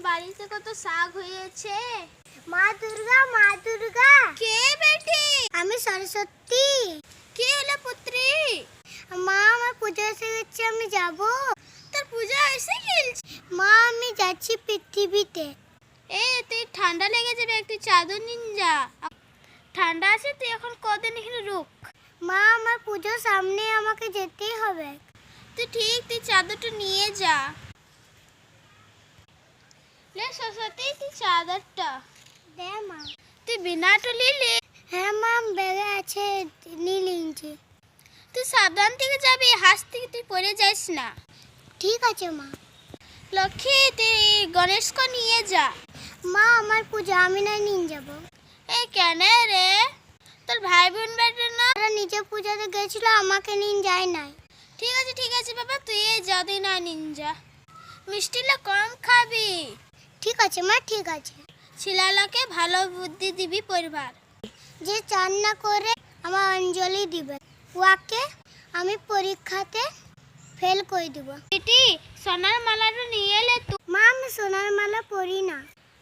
বাড়িতে কত শাক হয়েছে। মা দুর্গা, মা দুর্গা। কে বেটি? আমি সরস্বতী। কে হলো পুত্রী? মা, আমার পূজা এসে গেছে, আমি যাব। তোর পূজা এসে গেছে? মা, আমি যাচ্ছি পৃথিবীতে। তুই ঠান্ডা লেগে যাবে, একটু চাদর নিন যা। ঠান্ডা আছে, তুই এখন কদিন এখানে রুক। মা, আমার পুজোর সামনে, আমাকে যেতেই হবে। তুই চাদরটা নিয়ে যা। লে সরস্বতী, তুই চাদরটা দে মা। তুই বিনাটা নিলি? হ্যাঁ মা, ব্যাগে আছে, নিয়ে নিয়েছি। তুই সাবধান থেকে যাবি, হাঁস থেকে তুই পড়ে যাস না। ঠিক আছে মা। লক্ষ্মী, তুই গণেশকে নিয়ে যা। মা, আমার পূজা আমি না নিয়ে যাব। কেন রে? তোর ভাই বোন বেটে না? ওরা নিজে পূজাতে গেছিল, আমাকে নিয়ে যায় নাই। ঠিক আছে বাবা, তুই যা, তুই না নিন যা। মিষ্টিটা কম খাবি। ঠিক আছে মা, ঠিক আছে। ছেলেলাকে ভালো বুদ্ধি দিবি পরিবার। যে চান না করে আমার অঞ্জলি দিবে, ওকে আমি পরীক্ষাতে ফেল করে দিব। বেটি, সোনার মালাটা নিয়ে এলে তুই। মা, আমি সোনার মালা পরি না,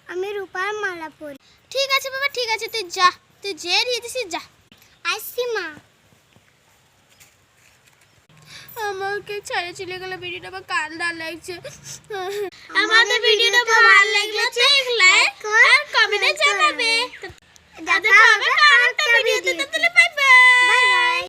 আমি রূপার মালা পরি। ঠিক আছে বাবা, ঠিক আছে, তুই যা, তুই যে দিয়ে দিছিস যা। আসছি মা। আমাকে ছেড়ে চলে গেল, ভিডিওটা আমার কান্না লাগছে। আমাদের ভিডিওটা ভালো লাগলে লাইক আর কমেন্টে জানাবে। দেখা হবে আরেকটা ভিডিওতে।